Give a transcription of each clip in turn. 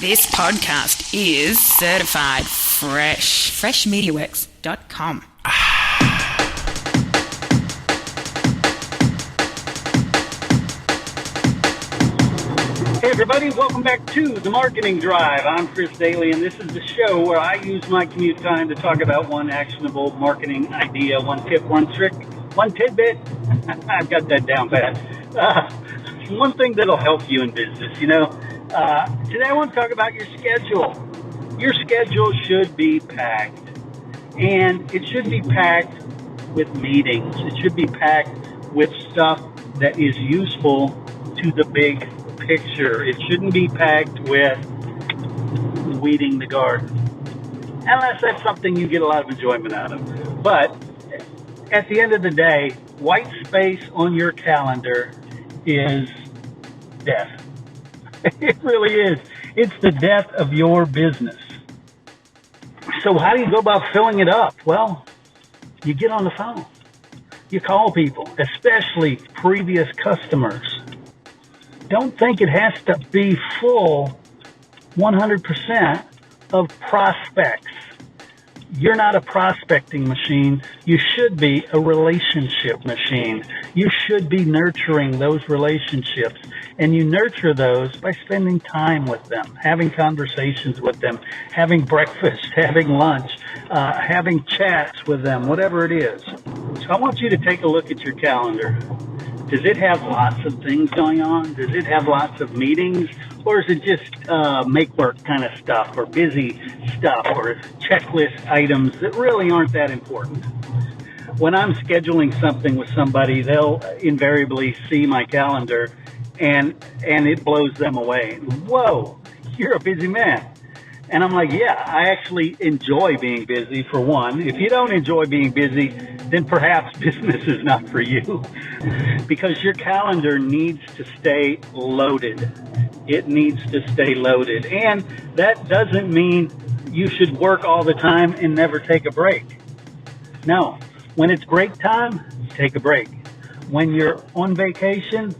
This podcast is certified fresh. Freshmediaworks.com. Hey everybody, welcome back to The Marketing Drive. I'm Chris Doelle, and this is the show where I use my commute time to talk about one actionable marketing idea, one tip, one trick, one tidbit. I've got that down pat. One thing that'll help you in business, Today I want to talk about your schedule. Your schedule should be packed, and it should be packed with meetings. It should be packed with stuff that is useful to the big picture. It shouldn't be packed with weeding the garden, unless that's something you get a lot of enjoyment out of. But at the end of the day, white space on your calendar is death. It really is. It's the death of your business. So how do you go about filling it up? Well, you get on the phone. You call people, especially previous customers. Don't think it has to be full 100% of prospects. You're not a prospecting machine. You should be a relationship machine. You should be nurturing those relationships. And you nurture those by spending time with them, having conversations with them, having breakfast, having lunch, having chats with them, whatever it is. So I want you to take a look at your calendar. Does it have lots of things going on? Does it have lots of meetings? Or is it just make work kind of stuff or busy stuff or checklist items that really aren't that important? When I'm scheduling something with somebody, they'll invariably see my calendar and it blows them away. Whoa, you're a busy man. And I'm like, yeah, I actually enjoy being busy, for one. If you don't enjoy being busy, then perhaps business is not for you, because your calendar needs to stay loaded. It needs to stay loaded. And that doesn't mean you should work all the time and never take a break. No, when it's break time, take a break. When you're on vacation,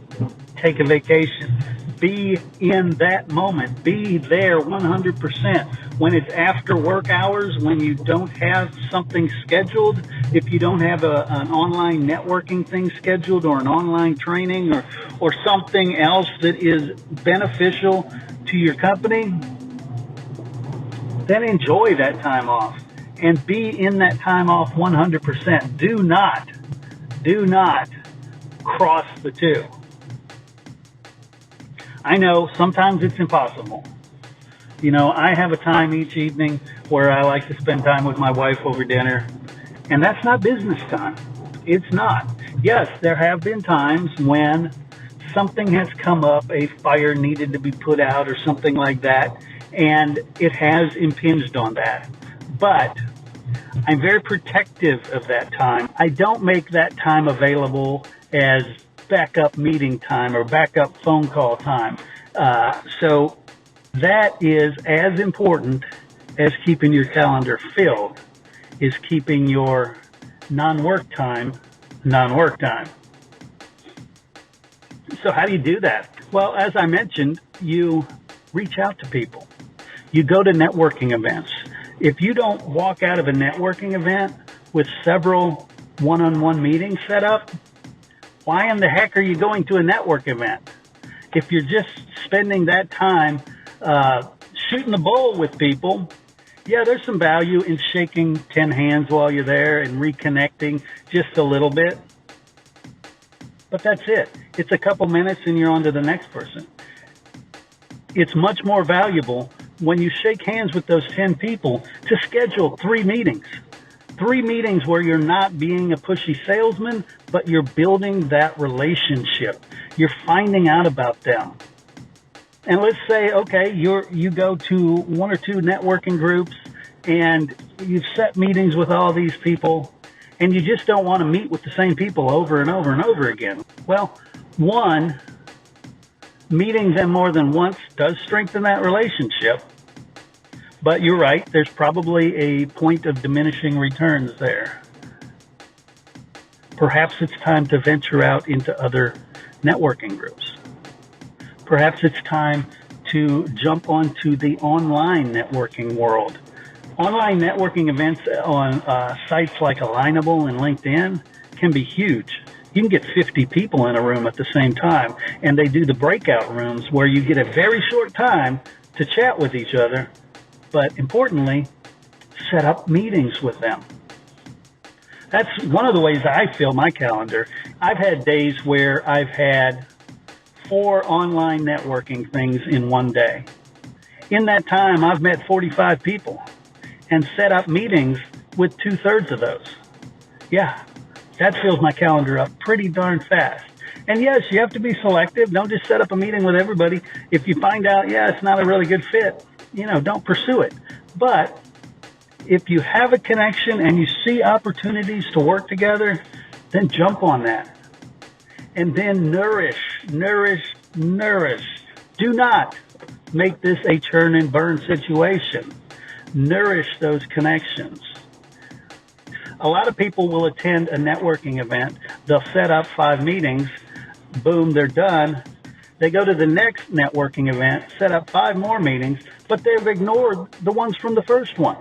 take a vacation. Be in that moment. Be there 100%. When it's after work hours, when you don't have something scheduled, if you don't have an online networking thing scheduled or an online training or something else that is beneficial to your company, then enjoy that time off and be in that time off 100%. Do not cross the two. I know sometimes it's impossible. I have a time each evening where I like to spend time with my wife over dinner, and that's not business time. It's not. Yes, there have been times when something has come up, a fire needed to be put out or something like that, and it has impinged on that. But I'm very protective of that time. I don't make that time available as backup meeting time or backup phone call time. So that is as important as keeping your calendar filled, is keeping your non-work time. So how do you do that? Well, as I mentioned, you reach out to people. You go to networking events. If you don't walk out of a networking event with several one-on-one meetings set up, why in the heck are you going to a network event? If you're just spending that time shooting the bull with people, yeah, there's some value in shaking 10 hands while you're there and reconnecting just a little bit. But that's it. It's a couple minutes and you're on to the next person. It's much more valuable when you shake hands with those 10 people to schedule 3 meetings. 3 meetings where you're not being a pushy salesman, but you're building that relationship. You're finding out about them. And let's say, okay, you go to 1 or 2 networking groups and you've set meetings with all these people and you just don't want to meet with the same people over and over and over again. Well, one, meeting them more than once does strengthen that relationship. But you're right, there's probably a point of diminishing returns there. Perhaps it's time to venture out into other networking groups. Perhaps it's time to jump onto the online networking world. Online networking events on sites like Alignable and LinkedIn can be huge. You can get 50 people in a room at the same time, and they do the breakout rooms where you get a very short time to chat with each other, but importantly, set up meetings with them. That's one of the ways I fill my calendar. I've had days where I've had 4 online networking things in one day. In that time, I've met 45 people and set up meetings with 2/3 of those. Yeah, that fills my calendar up pretty darn fast. And yes, you have to be selective. Don't just set up a meeting with everybody. If you find out, it's not a really good fit, don't pursue it. But if you have a connection and you see opportunities to work together, then jump on that. And then nourish. Do not make this a churn and burn situation. Nourish those connections. A lot of people will attend a networking event. They'll set up 5 meetings. Boom, they're done. They go to the next networking event, set up 5 more meetings, but they've ignored the ones from the first one.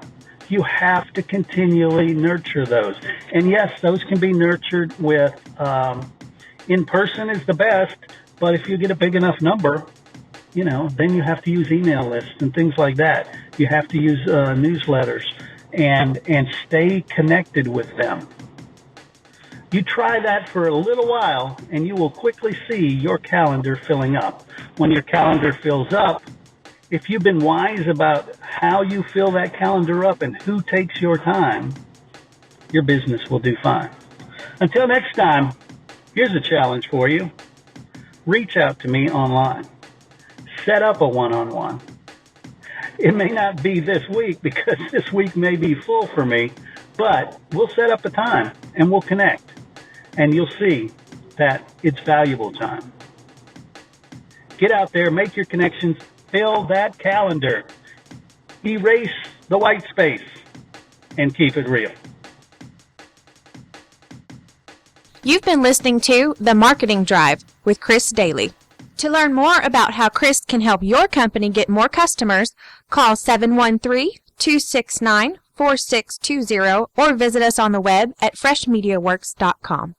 You have to continually nurture those. And yes, those can be nurtured with, in person is the best, but if you get a big enough number, then you have to use email lists and things like that. You have to use newsletters and stay connected with them. You try that for a little while, and you will quickly see your calendar filling up. When your calendar fills up, if you've been wise about how you fill that calendar up and who takes your time, your business will do fine. Until next time, here's a challenge for you. Reach out to me online. Set up a one-on-one. It may not be this week because this week may be full for me, but we'll set up a time and we'll connect. And you'll see that it's valuable time. Get out there, make your connections, fill that calendar, erase the white space, and keep it real. You've been listening to The Marketing Drive with Chris Doelle. To learn more about how Chris can help your company get more customers, call 713-269-4620 or visit us on the web at freshmediaworks.com.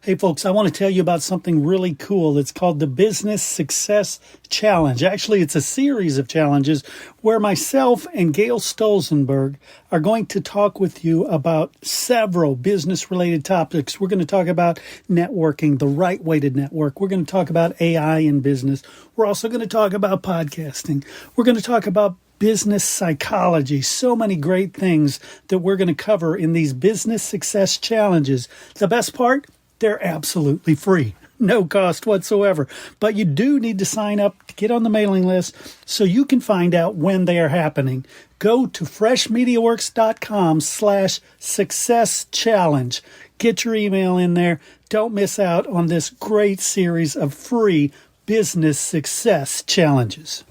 Hey folks, I want to tell you about something really cool. It's called the Business Success Challenge. Actually, it's a series of challenges where myself and Gail Stolzenberg are going to talk with you about several business-related topics. We're going to talk about networking, the right way to network. We're going to talk about AI in business. We're also going to talk about podcasting. We're going to talk about business psychology. So many great things that we're going to cover in these business success challenges. The best part? They're absolutely free. No cost whatsoever. But you do need to sign up to get on the mailing list so you can find out when they are happening. Go to freshmediaworks.com/success challenge. Get your email in there. Don't miss out on this great series of free business success challenges.